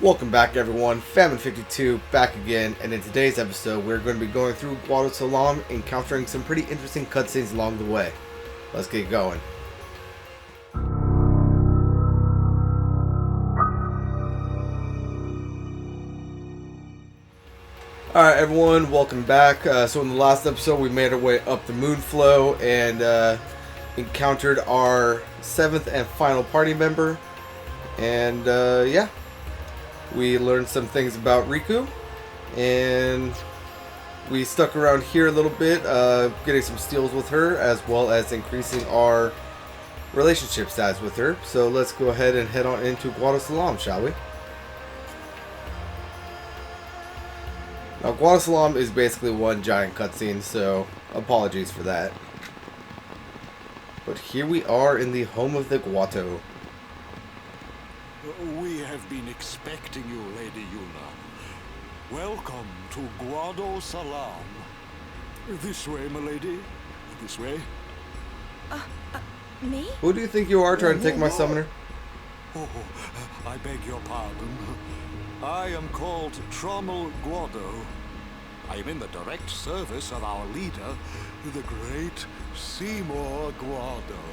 Welcome back everyone, Famine52 back again, and in today's episode we're going to be going through Guado, encountering some pretty interesting cutscenes along the way. Let's get going. Alright everyone, welcome back. So in the last episode we made our way up the moon flow and encountered our 7th and final party member. And yeah, we learned some things about Riku, and we stuck around here a little bit, getting some steals with her, as well as increasing our relationship status with her. So let's go ahead and head on into Guado, shall we? Now, Guado is basically one giant cutscene, so apologies for that. But here we are in the home of the Guado. We have been expecting you, Lady Yuna. Welcome to Guado Salam. This way, my lady. This way. Me? Who do you think you are trying to take my summoner? Oh, I beg your pardon. I am called Guado. I am in the direct service of our leader, the great Seymour Guado.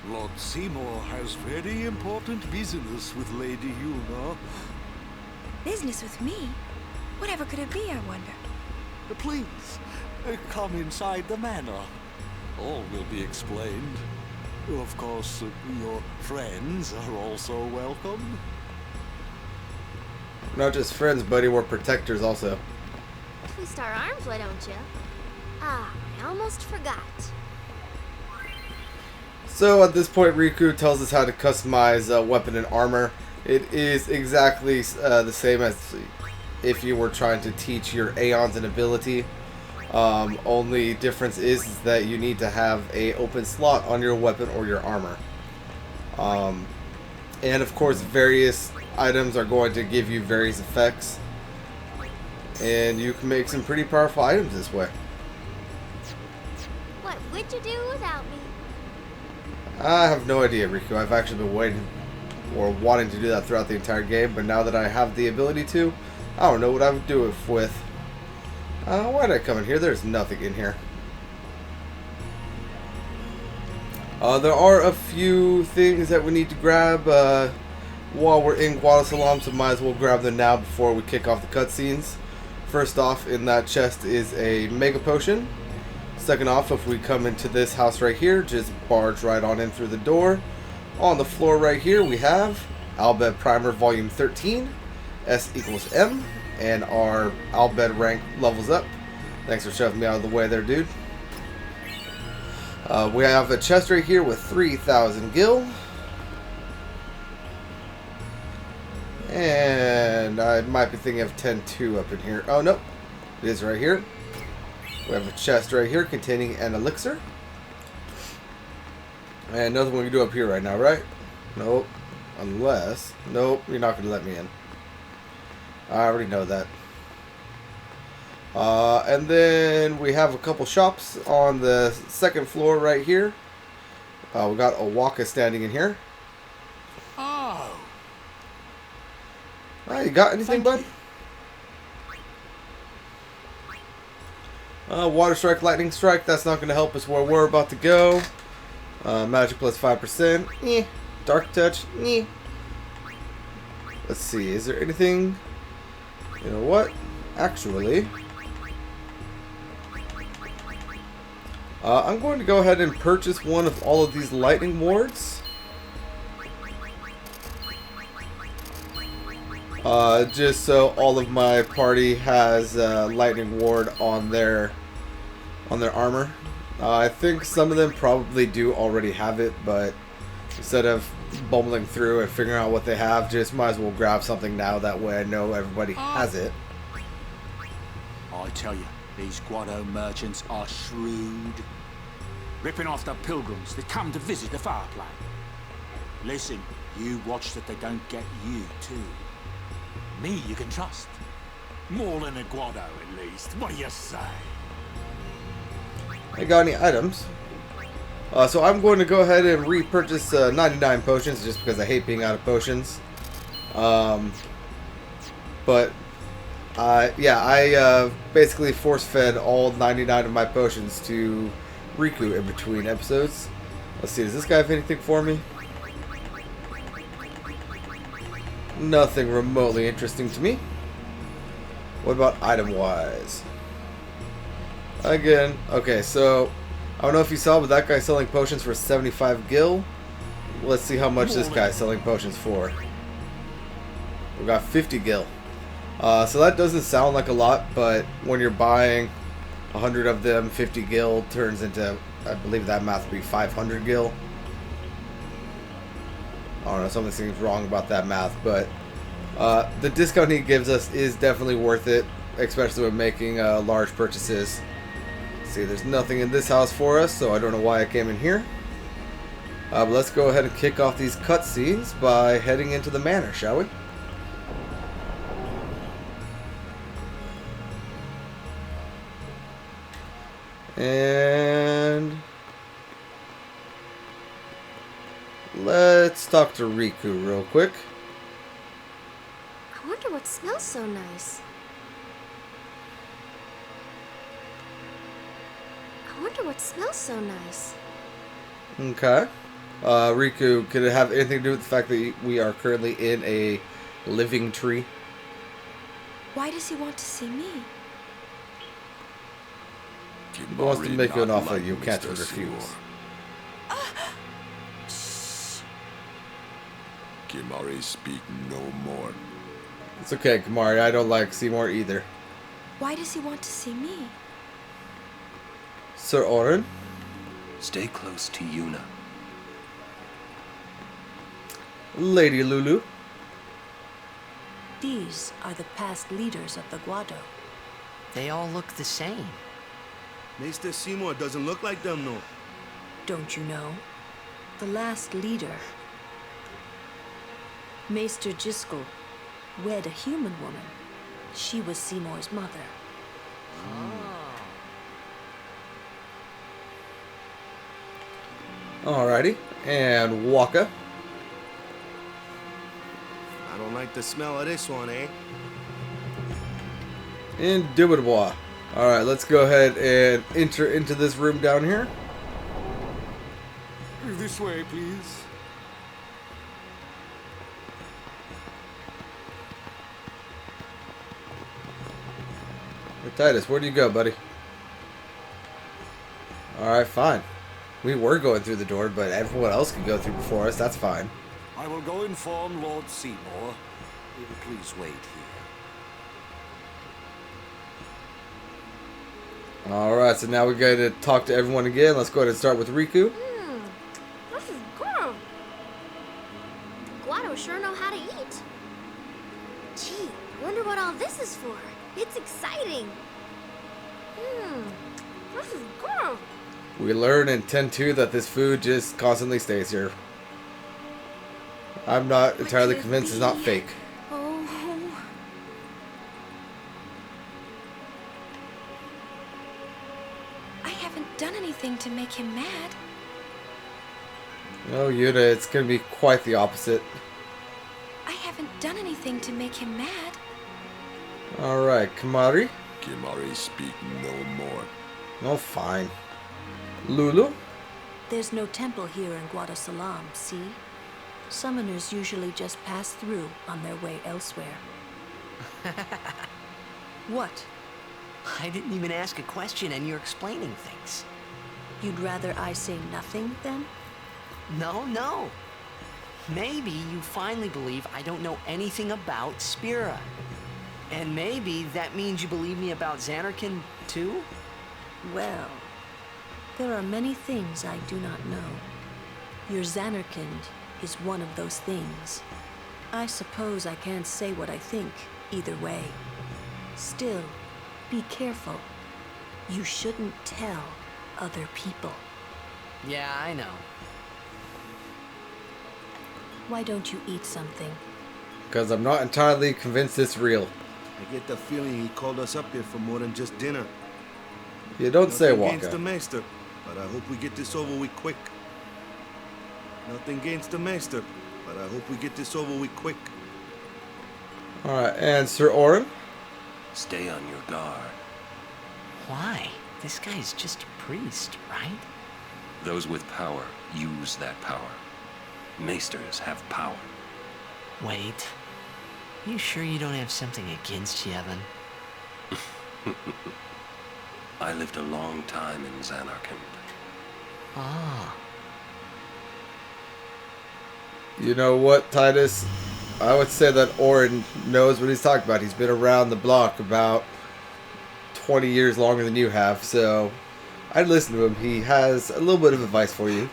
Lord Seymour has very important business with Lady Yuna. Business with me? Whatever could it be, I wonder? Please, come inside the manor. All will be explained. Of course, your friends are also welcome. We're not just friends, buddy, we're protectors also. Twist our arms, why don't you? Ah, I almost forgot. So at this point, Riku tells us how to customize weapon and armor. It is exactly the same as if you were trying to teach your Aeons an ability. Only difference is that you need to have a open slot on your weapon or your armor. And of course, various items are going to give you various effects. And you can make some pretty powerful items this way. What would you do without me? I have no idea, Riku. I've actually been waiting or wanting to do that throughout the entire game, but now that I have the ability to, I don't know what I would do it with. Why did I come in here? There's nothing in here. There are a few things that we need to grab while we're in Guado, so might as well grab them now before we kick off the cutscenes. First off, in that chest is a Mega Potion. Second off, if we come into this house right here, just barge right on in through the door. On the floor right here, we have Albed Primer Volume 13, S equals M, and our Albed rank levels up. Thanks for shoving me out of the way there, dude. We have a chest right here with 3,000 gil. And I might be thinking of 10-2 up in here. Oh, no. It is right here. We have a chest right here containing an elixir. And nothing we can do up here right now, right? Nope. Unless... Nope, you're not going to let me in. I already know that. And then we have a couple shops on the second floor right here. We got a Waka standing in here. Oh. You got anything, bud? Water Strike, Lightning Strike, that's not going to help us where we're about to go. Magic plus 5%. Eh. Dark Touch. Eh. Let's see, is there anything... You know what? Actually... I'm going to go ahead and purchase one of all of these lightning wards. Just so all of my party has lightning ward on their armor. I think some of them probably do already have it, but instead of bumbling through and figuring out what they have, just might as well grab something now. That way I know everybody has it. I tell you, these Guado merchants are shrewd. Ripping off the pilgrims that come to visit the farplane. Listen, you watch that they don't get you too. Me you can trust. More than a Guado at least. What do you say? I got any items? So I'm going to go ahead and repurchase 99 potions just because I hate being out of potions. But yeah, I basically force-fed all 99 of my potions to Riku in between episodes. Let's see, does this guy have anything for me? Nothing remotely interesting to me. What about item-wise? Again, okay, so I don't know if you saw, but that guy's selling potions for 75 gil. Let's see how much this guy's selling potions for. We got 50 gil. So that doesn't sound like a lot, but when you're buying 100 of them, 50 gil turns into, I believe that math would be 500 gil. I don't know, something seems wrong about that math, but the discount he gives us is definitely worth it, especially when making large purchases. See, there's nothing in this house for us, so I don't know why I came in here. But let's go ahead and kick off these cutscenes by heading into the manor, shall we? And let's talk to Riku real quick. I wonder what smells so nice. Okay. Riku, could it have anything to do with the fact that we are currently in a living tree? Why does he want to see me? He wants to make you an offer you can't refuse. Kimari, speak no more. It's okay, Kamari. I don't like Seymour either. Why does he want to see me? Sir Oren? Stay close to Yuna. Lady Lulu? These are the past leaders of the Guado. They all look the same. Mr. Seymour doesn't look like them, no. Don't you know? The last leader, Maester Jiskel, wed a human woman. She was Seymour's mother. Alrighty. And Waka? I don't like the smell of this one, eh? Indubitably. Alright, let's go ahead and enter into this room down here. This way, please. Titus, where do you go, buddy? Alright, fine. We were going through the door, but everyone else can go through before us. That's fine. I will go inform Lord Seymour. Please wait here. Alright, so now we got to talk to everyone again. Let's go ahead and start with Riku. This is good. Guado sure know how to eat. Gee, I wonder what all this is for. It's exciting. This is good. We learn in 10-2 that this food just constantly stays here. I'm not entirely convinced it's not fake. Oh. I haven't done anything to make him mad. Oh, Yuna, it's going to be quite the opposite. I haven't done anything to make him mad. Alright, Kamari? Kimari, speak no more. Oh, fine. Lulu? There's no temple here in Guado Salam, see? Summoners usually just pass through on their way elsewhere. What? I didn't even ask a question and you're explaining things. You'd rather I say nothing, then? No. Maybe you finally believe I don't know anything about Spira. And maybe that means you believe me about Xanarkin, too? Well, there are many things I do not know. Your Xanarkind is one of those things. I suppose I can't say what I think, either way. Still, be careful. You shouldn't tell other people. Yeah, I know. Why don't you eat something? Because I'm not entirely convinced it's real. I get the feeling he called us up here for more than just dinner. You don't say, Nothing against the Waka. master, but I hope we get this over with quick. Nothing against the master, but I hope we get this over with quick. Alright, and Sir Orin? Stay on your guard. Why? This guy's just a priest, right? Those with power use that power. Maesters have power. Wait. You sure you don't have something against Yevon? I lived a long time in Zanarkand. Ah. You know what, Titus? I would say that Orin knows what he's talking about. He's been around the block about 20 years longer than you have, so I'd listen to him. He has a little bit of advice for you.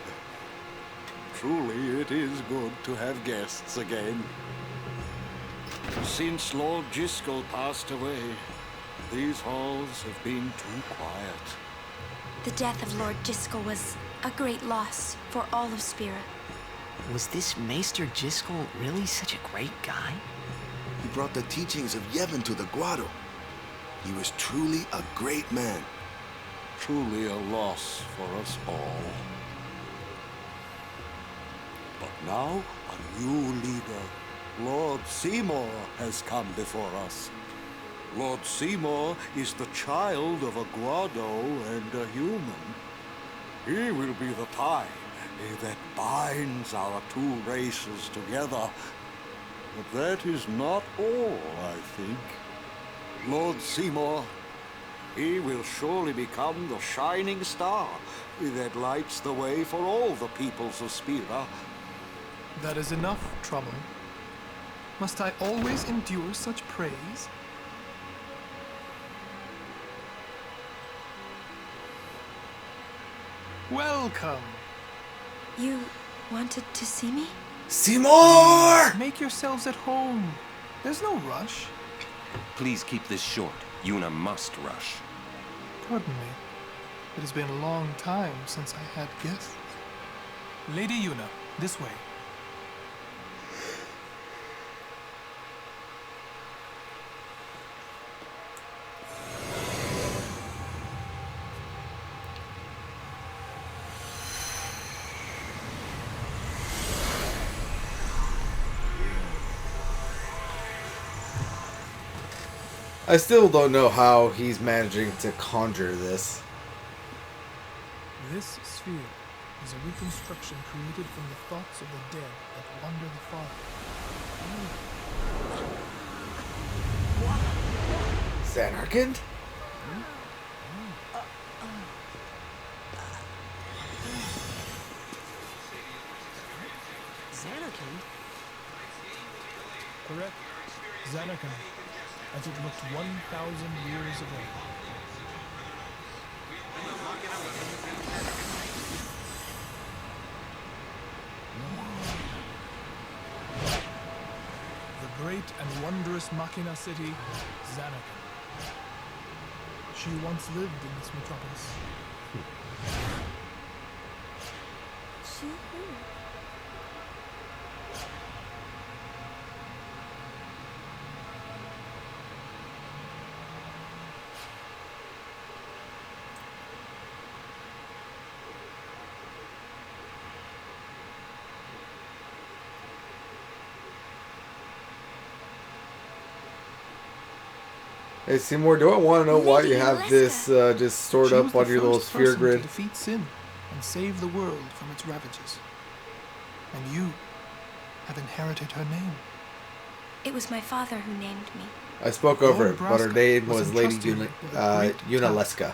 Truly, it is good to have guests again. Since Lord Jiskel passed away, these halls have been too quiet. The death of Lord Jiskel was a great loss for all of Spira. Was this Maester Jiskel really such a great guy? He brought the teachings of Yevon to the Guado. He was truly a great man. Truly a loss for us all. But now, a new leader, Lord Seymour, has come before us. Lord Seymour is the child of a Guado and a human. He will be the tie that binds our two races together. But that is not all, I think. Lord Seymour, he will surely become the shining star that lights the way for all the peoples of Spira. That is enough, Trouble. Must I always endure such praise? Welcome. You wanted to see me? Seymour! Make yourselves at home. There's no rush. Please keep this short. Yuna must rush. Pardon me. It has been a long time since I had guests. Lady Yuna, this way. I still don't know how he's managing to conjure this. This sphere is a reconstruction created from the thoughts of the dead that wander the far. Zanarkand? Zanarkand? Correct. Zanarkand, as it looked 1,000 years ago. The great and wondrous Machina city, Zanarkand. She once lived in this metropolis. Hey Seymour, do I want to know why you have this just stored up on your little sphere grid? To defeat sin and save the world from its ravages. And you have inherited her name. It was my father who named me. I spoke over Lord it, but her Braska name was was Lady entrusted with a great Yuna task. Leska.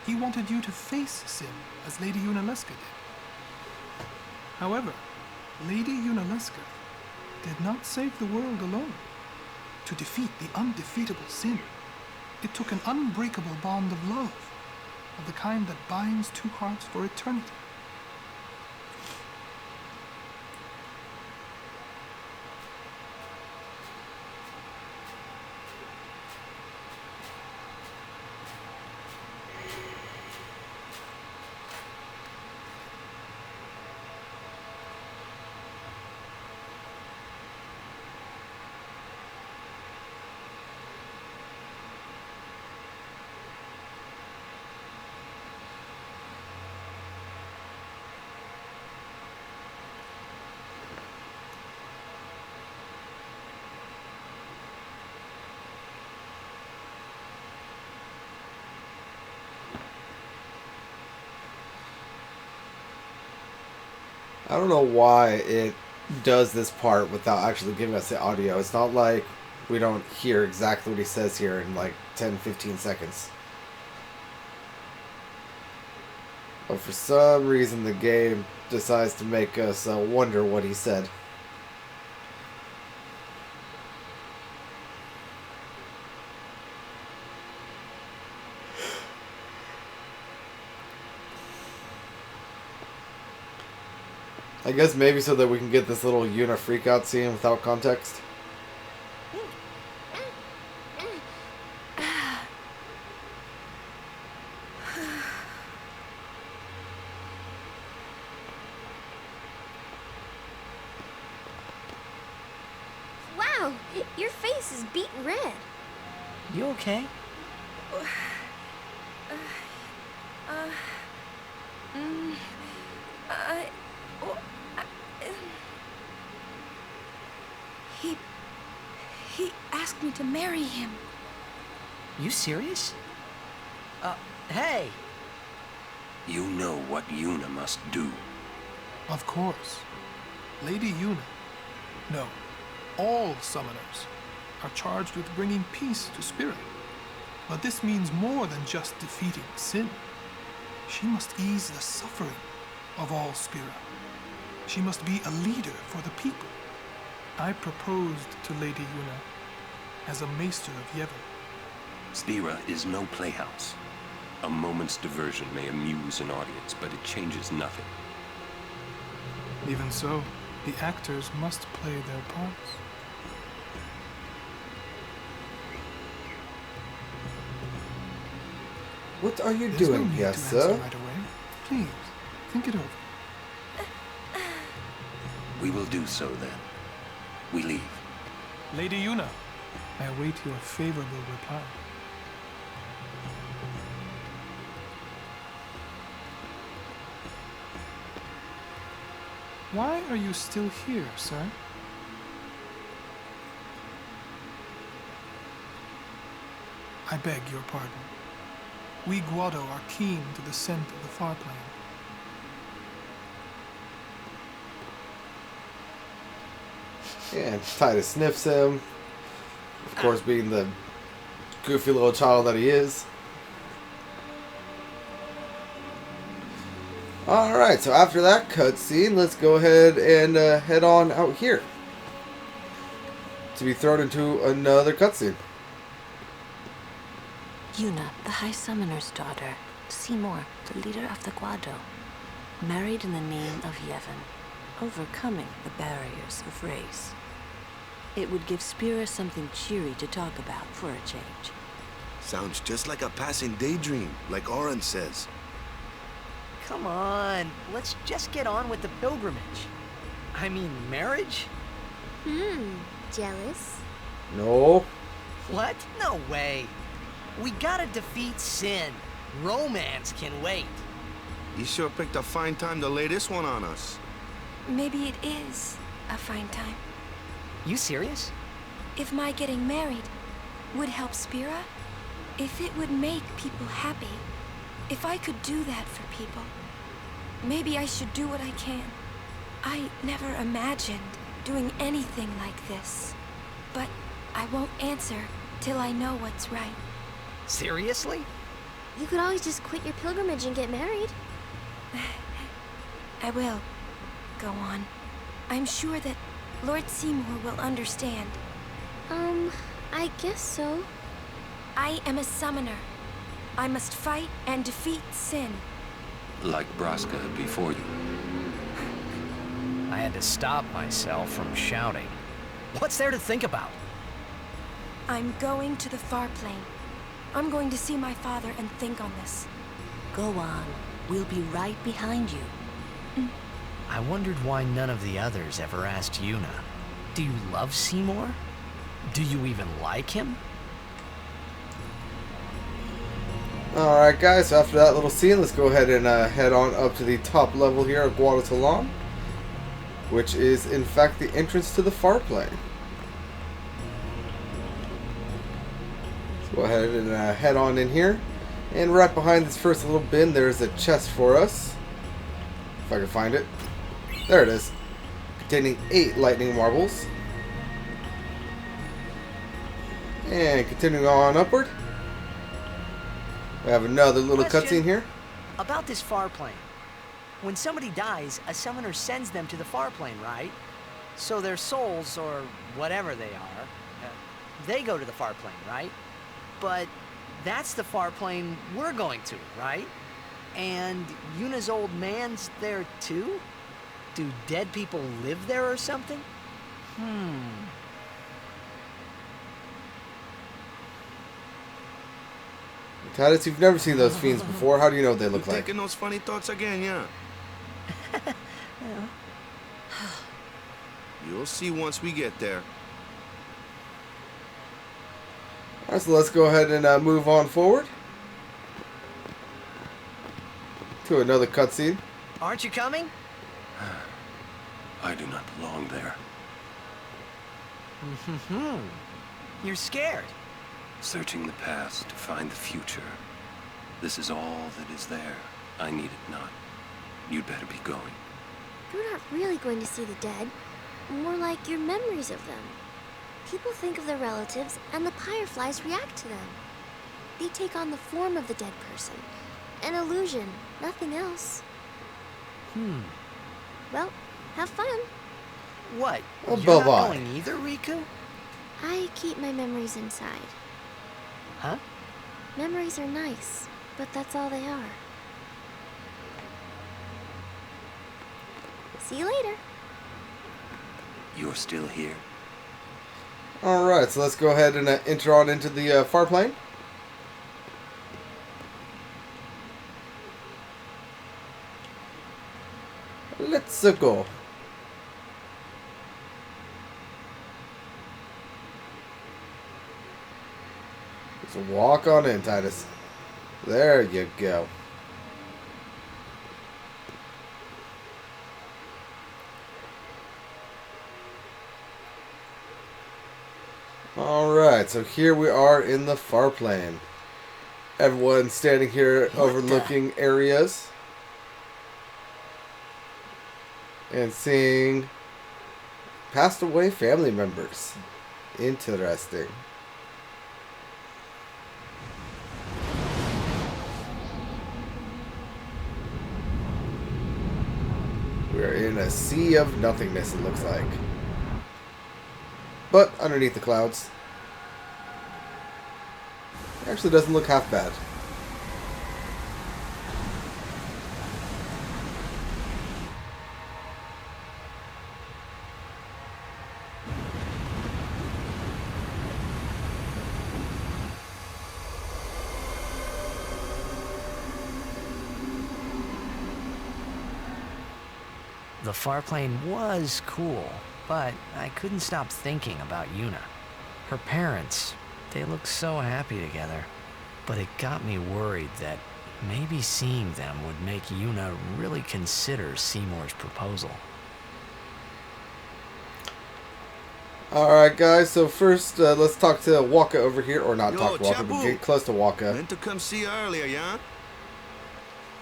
He wanted you to face sin as Lady Yuna Leska did. However, Lady Yuna Leska did not save the world alone. To defeat the undefeatable sin, it took an unbreakable bond of love, of the kind that binds two hearts for eternity. I don't know why it does this part without actually giving us the audio. It's not like we don't hear exactly what he says here in like 10-15 seconds. But for some reason the game decides to make us wonder what he said. I guess maybe so that we can get this little Yuna freakout scene without context. Wow, your face is beaten red. You okay? He asked me to marry him. You serious? Hey! You know what Yuna must do. Of course. Lady Yuna. No, all summoners are charged with bringing peace to Spira. But this means more than just defeating sin. She must ease the suffering of all Spira. She must be a leader for the people. I proposed to Lady Yuna as a maester of Yevon. Spira is no playhouse. A moment's diversion may amuse an audience, but it changes nothing. Even so, the actors must play their parts. What are you There's doing no need here, to sir? answer right away. Please, think it over. We will do so then. We leave. Lady Yuna, I await your favorable reply. Why are you still here, sir? I beg your pardon. We Guado are keen to the scent of the farplane. Yeah, Titus sniffs him. Of course, being the goofy little child that he is. Alright, so after that cutscene, let's go ahead and head on out here. To be thrown into another cutscene. Yuna, the High Summoner's daughter, Seymour, the leader of the Guado, married in the name of Yevon, overcoming the barriers of race. It would give Spira something cheery to talk about for a change. Sounds just like a passing daydream, like Oren says. Come on, let's just get on with the pilgrimage. I mean, marriage? Jealous? No. What? No way. We gotta defeat sin. Romance can wait. You sure picked a fine time to lay this one on us. Maybe it is a fine time. You serious? If my getting married would help Spira, if it would make people happy, if I could do that for people, maybe I should do what I can. I never imagined doing anything like this, but I won't answer till I know what's right. Seriously? You could always just quit your pilgrimage and get married. I will. Go on. I'm sure that Lord Seymour will understand. I guess so. I am a summoner. I must fight and defeat sin. Like Braska before you. I had to stop myself from shouting. What's there to think about? I'm going to the farplane. I'm going to see my father and think on this. Go on. We'll be right behind you. I wondered why none of the others ever asked Yuna. Do you love Seymour? Do you even like him? Alright guys, so after that little scene, let's go ahead and head on up to the top level here of Guado, which is in fact the entrance to the farplane. Let's go ahead and head on in here. And right behind this first little bin, there's a chest for us. If I can find it. There it is. Containing 8 lightning marbles. And continuing on upward. We have another little cutscene here. About this farplane. When somebody dies, a summoner sends them to the farplane, right? So their souls, or whatever they are, they go to the farplane, right? But that's the farplane we're going to, right? And Yuna's old man's there too? Do dead people live there or something? Titus, you've never seen those fiends before. How do you know what they look You're like? thinking those funny thoughts again, yeah? You'll see once we get there. Alright, so let's go ahead and move on forward to another cutscene. Aren't you coming? I do not belong there. You're scared. Searching the past to find the future. This is all that is there. I need it not. You'd better be going. You're not really going to see the dead. More like your memories of them. People think of their relatives, and the fireflies react to them. They take on the form of the dead person. An illusion, nothing else. Well, have fun. What? Well, You're not bye-bye. going either, Riku? I keep my memories inside. Huh? Memories are nice, but that's all they are. See you later. You're still here? Alright, so let's go ahead and enter on into the farplane. Let's go. Just walk on in, Titus. There you go. Alright, so here we are in the farplane. Everyone standing here overlooking areas. And seeing passed away family members. Interesting. We're in a sea of nothingness, it looks like. But underneath the clouds. It actually doesn't look half bad. The farplane was cool, but I couldn't stop thinking about Yuna. Her parents, they looked so happy together. But it got me worried that maybe seeing them would make Yuna really consider Seymour's proposal. Alright guys, so first let's talk to Waka over here, or not Yo, talk to Waka, but Chapu. get close to Waka. Meant to come see you earlier, yeah?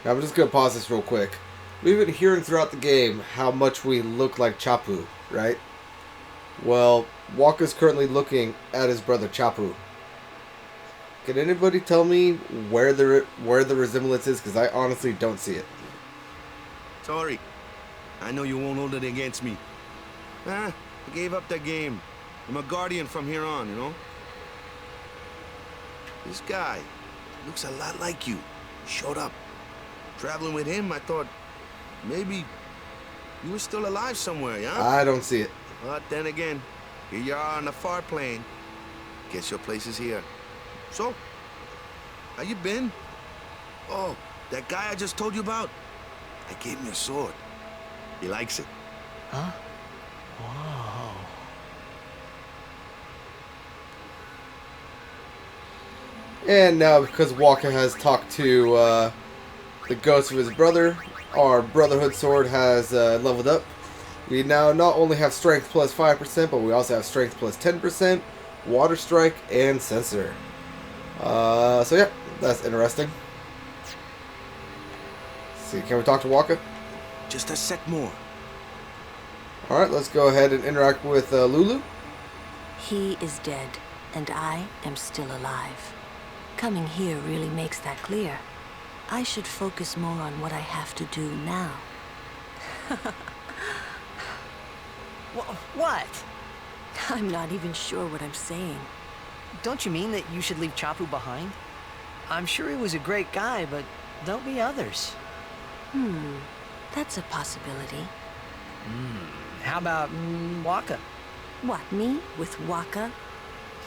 Now I'm just going to pause this real quick. We've been hearing throughout the game how much we look like Chapu, right? Well, Waka's currently looking at his brother Chapu. Can anybody tell me where the resemblance is? Because I honestly don't see it. Sorry. I know you won't hold it against me. I gave up that game. I'm a guardian from here on, you know? This guy looks a lot like you. Showed up. Traveling with him, I thought maybe you were still alive somewhere, yeah? I don't see it. But then again, here you are on the far plane. Guess your place is here. So, how you been? Oh, that guy I just told you about? I gave him your sword. He likes it. Huh? Whoa. And now, because Waka has talked to the ghost of his brother, our Brotherhood sword has leveled up. We now not only have strength plus 5%, but we also have strength plus 10%, water strike, and sensor. So yeah, that's interesting. Let's see, can we talk to Waka? Just a sec more. Alright, let's go ahead and interact with Lulu. He is dead, and I am still alive. Coming here really makes that clear. I should focus more on what I have to do now. What? I'm not even sure what I'm saying. Don't you mean that you should leave Chapu behind? I'm sure he was a great guy, but there'll be others. That's a possibility. How about Waka? What, me? With Waka?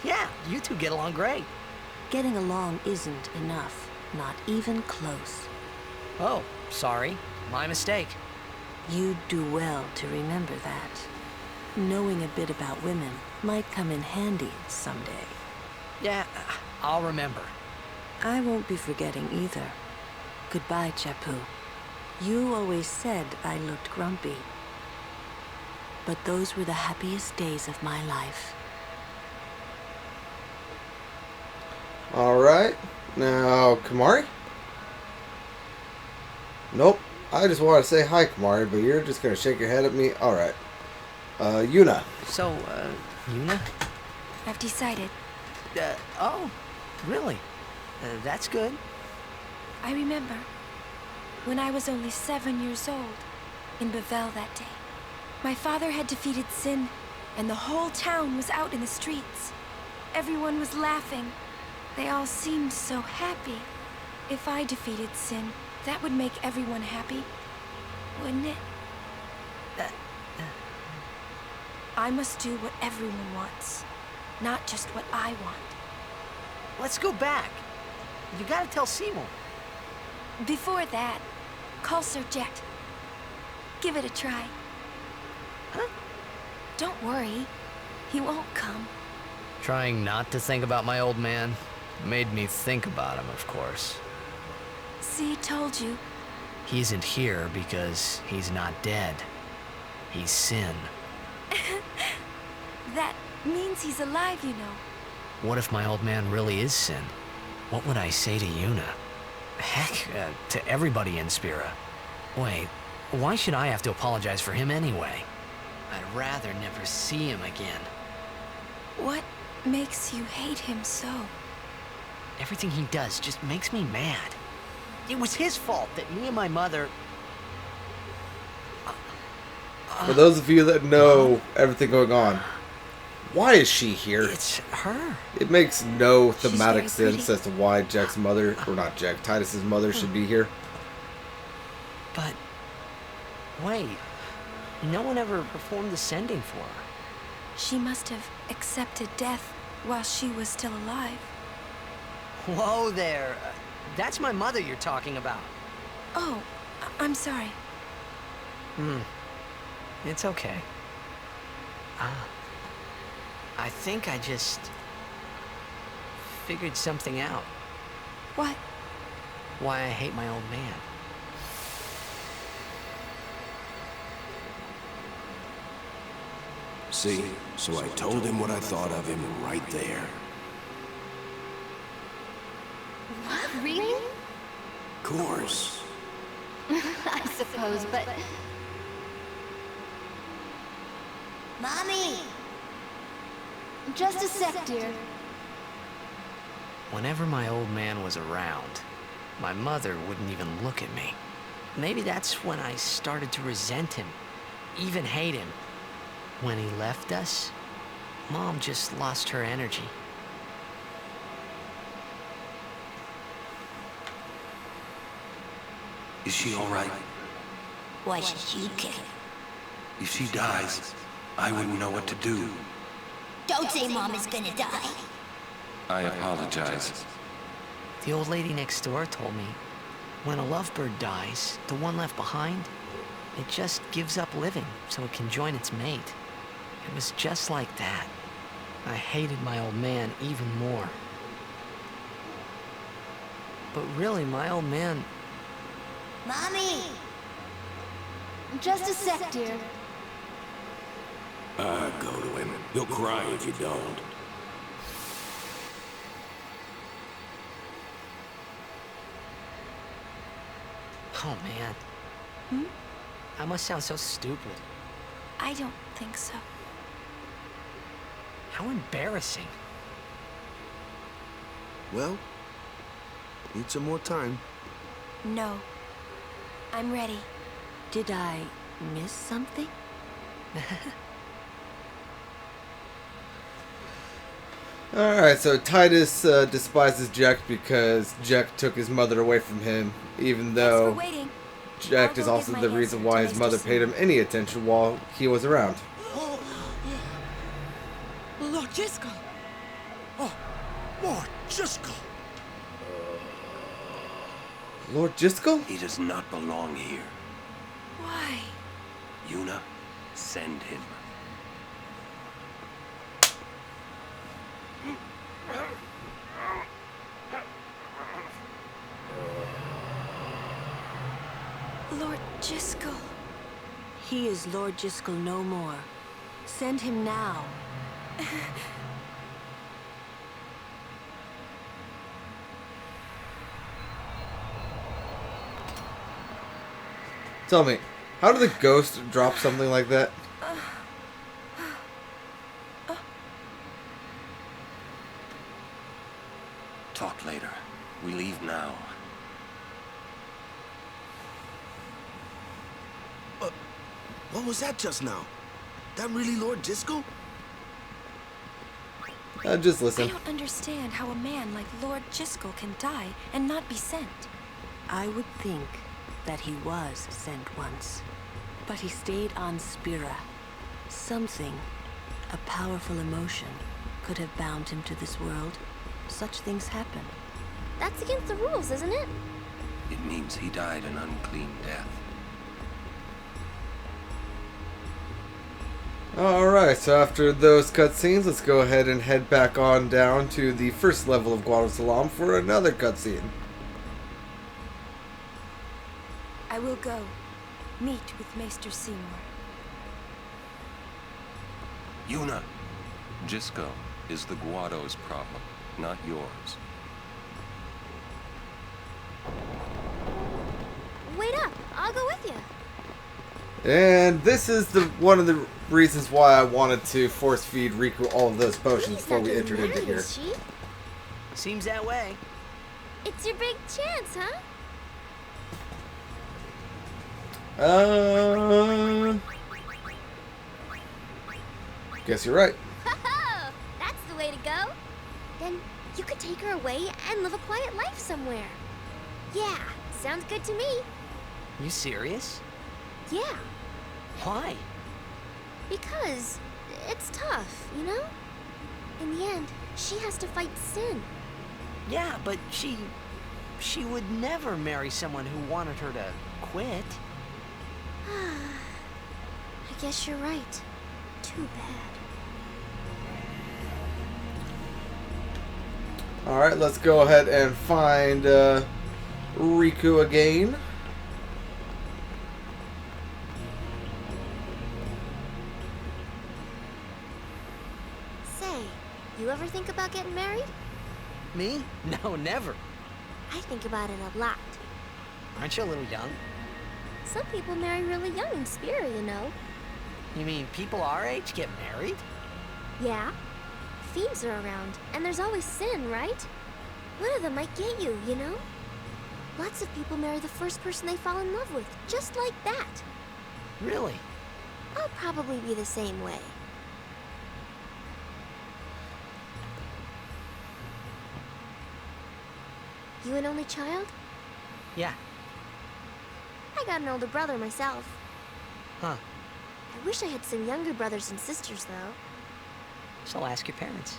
Yeah, you two get along great. Getting along isn't enough. Not even close. Oh, sorry. My mistake. You'd do well to remember that. Knowing a bit about women might come in handy someday. Yeah, I'll remember. I won't be forgetting either. Goodbye, Chapu. You always said I looked grumpy. But those were the happiest days of my life. Alright. Now, Kamari? Nope. I just want to say hi, Kamari, but you're just going to shake your head at me? Alright. Yuna. So, Yuna? I've decided. Oh, really? That's good. I remember when I was only 7 years old in Bavel that day. My father had defeated Sin, and the whole town was out in the streets. Everyone was laughing. They all seemed so happy. If I defeated Sin, that would make everyone happy, wouldn't it? I must do what everyone wants, not just what I want. Let's go back. You gotta tell Seymour. Before that, call Sir Jet. Give it a try. Huh? Don't worry. He won't come. Trying not to think about my old man made me think about him, of course. See, told you. He isn't here because he's not dead. He's Sin. That means he's alive, you know. What if my old man really is Sin? What would I say to Yuna? Heck, to everybody in Spira. Wait, why should I have to apologize for him anyway? I'd rather never see him again. What makes you hate him so? Everything he does just makes me mad. It was his fault that me and my mother... For those of you that know everything going on, why is she here? It's her. It makes no She's thematic very sense pretty. as to why Jack's mother, or not Jack, Titus's mother should be here. But... wait. No one ever performed the sending for her. She must have accepted death while she was still alive. Whoa there. That's my mother you're talking about. Oh, I'm sorry. It's okay. I think I just... figured something out. What? Why I hate my old man. See? So I told him what I thought of him right there. What? Really? Course. I suppose, but... Mommy! Just a sec, dear. Whenever my old man was around, my mother wouldn't even look at me. Maybe that's when I started to resent him, even hate him. When he left us, Mom just lost her energy. Is she all right? Why should you care? If she dies, I wouldn't know what to do. Don't say Mom is gonna die. I apologize. The old lady next door told me, when a lovebird dies, the one left behind, it just gives up living so it can join its mate. It was just like that. I hated my old man even more. But really, my old man... Mommy! Just a sec, dear. Go to him. He'll cry if you don't. Oh, man. I must sound so stupid. I don't think so. How embarrassing. Well, need some more time. No. I'm ready. Did I miss something? Alright, so Titus despises Jack because Jack took his mother away from him, even though Thanks for waiting. Jack I'll is go also give the my reason answer why to his Mr. mother paid him Seymour. any attention while he was around. Lord Jiskel! Oh, Lord Jiskel! Lord Jiskel? He does not belong here. Why? Yuna, send him. Lord Jiskel. He is Lord Jiskel no more. Send him now. Tell me, how did the ghost drop something like that? Talk later. We leave now. What was that just now? That really Lord Jiskel? Just I listen. don't understand how a man like Lord Jiskel can die and not be sent. I would think that he was sent once, but he stayed on Spira. Something, a powerful emotion, could have bound him to this world. Such things happen. That's against the rules, isn't it? It means he died an unclean death. Alright, so after those cutscenes, let's go ahead and head back on down to the first level of Guado Salam for another cutscene. I will go. Meet with Maester Seymour. Yuna, Jisco is the Guado's problem, not yours. Wait up, I'll go with you. And this is one of the reasons why I wanted to force feed Riku all of those potions He's before not we getting entered into married, here. is she? Seems that way. It's your big chance, huh? Guess you're right. Ho-ho! That's the way to go. Then you could take her away and live a quiet life somewhere. Yeah, sounds good to me. You serious? Yeah, Why? because it's tough, you know? In the end, she has to fight sin. Yeah, but she would never marry someone who wanted her to quit. I guess you're right. Too bad. Alright, let's go ahead and find Riku again. Say, you ever think about getting married? Me? No, never. I think about it a lot. Aren't you a little young? Some people marry really young in Spira, you know. You mean people our age get married? Yeah. Thieves are around, and there's always sin, right? One of them might get you, you know? Lots of people marry the first person they fall in love with, just like that. Really? I'll probably be the same way. You an only child? Yeah. I got an older brother myself. Huh. I wish I had some younger brothers and sisters, though. So ask your parents.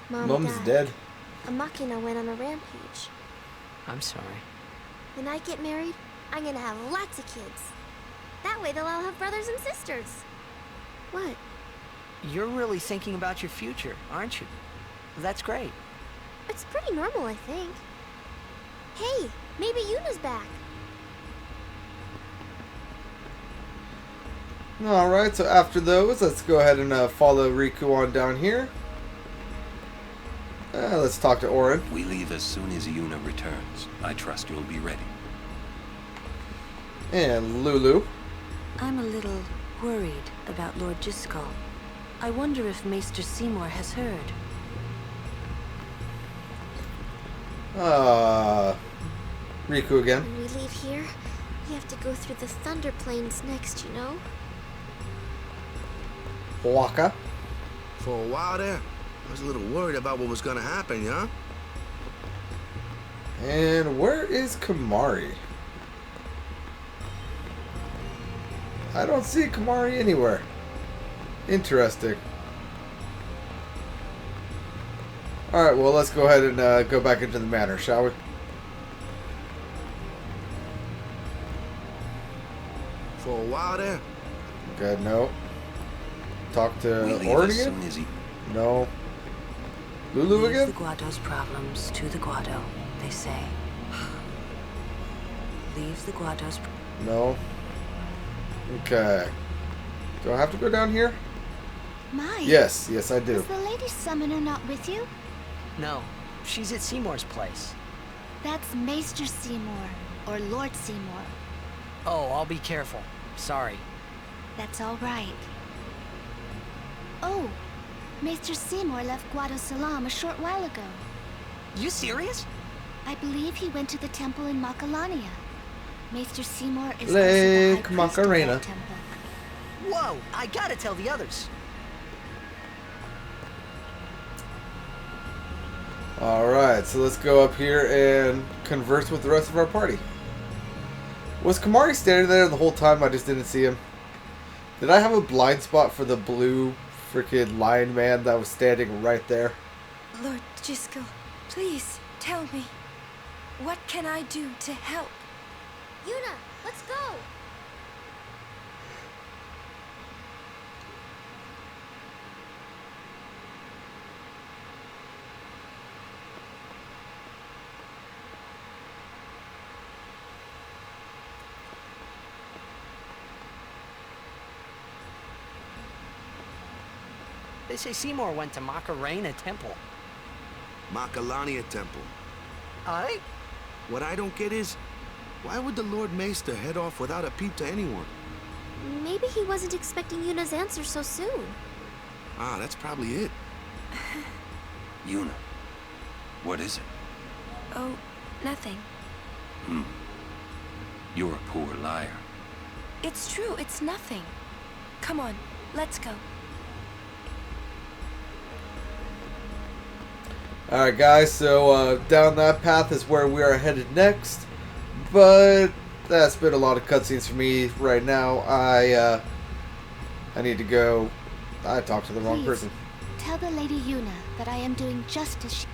Mom's died. dead. A machina went on a rampage. I'm sorry. When I get married, I'm gonna have lots of kids. That way they'll all have brothers and sisters. What? You're really thinking about your future, aren't you? That's great. It's pretty normal, I think. Hey, maybe Yuna's back. Alright, so after those, let's go ahead and follow Riku on down here. Let's talk to Orin. We leave as soon as Yuna returns. I trust you'll be ready. And Lulu. I'm a little worried about Lord Jiscal. I wonder if Maester Seymour has heard. Riku again. When we leave here, we have to go through the Thunder Plains next, you know? Waka. For a while there, I was a little worried about what was gonna happen, yeah? And where is Kamari? I don't see Kamari anywhere. Interesting. Alright, well, let's go ahead and go back into the manor, shall we? For a while there. Okay, no. Talk to We leave Orin as again? soon as he... No. Lulu Leave again? the Guado's problems to the Guado, they say. Leave the Guado's... No. Okay. Do I have to go down here? My. Yes, yes I do. Is the Lady Summoner not with you? No, she's at Seymour's place. That's Maester Seymour, or Lord Seymour. Oh, I'll be careful. Sorry. That's all right. Oh, Maester Seymour left Guado Salam a short while ago. You serious? I believe he went to the temple in Makalania. Maester Seymour is Lake also the high priest of Macarena. that temple. Whoa, I gotta tell the others. Alright, so let's go up here and converse with the rest of our party. Was Kamari standing there the whole time? I just didn't see him. Did I have a blind spot for the blue freaking lion man that was standing right there? Lord Jiscal, please tell me. What can I do to help? Yuna, let's go! They say Seymour went to Macarena Temple. Makalania Temple. Aye? What I don't get is, why would the Lord Maester head off without a peep to anyone? Maybe he wasn't expecting Yuna's answer so soon. Ah, that's probably it. Yuna, what is it? Oh, nothing. You're a poor liar. It's true, it's nothing. Come on, let's go. Alright guys, so down that path is where we are headed next. But that's been a lot of cutscenes for me right now. I need to go. I talked to the wrong Please, person. tell the Lady Yuna that I am doing just as she...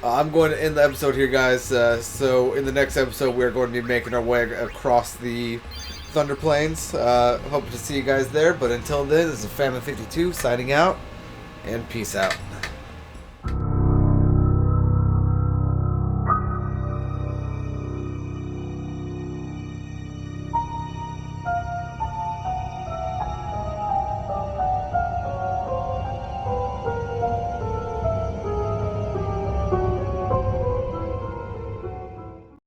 I'm going to end the episode here, guys. So in the next episode, we're going to be making our way across the Thunder Plains. Hope to see you guys there. But until then, this is Famine 52 signing out, and peace out.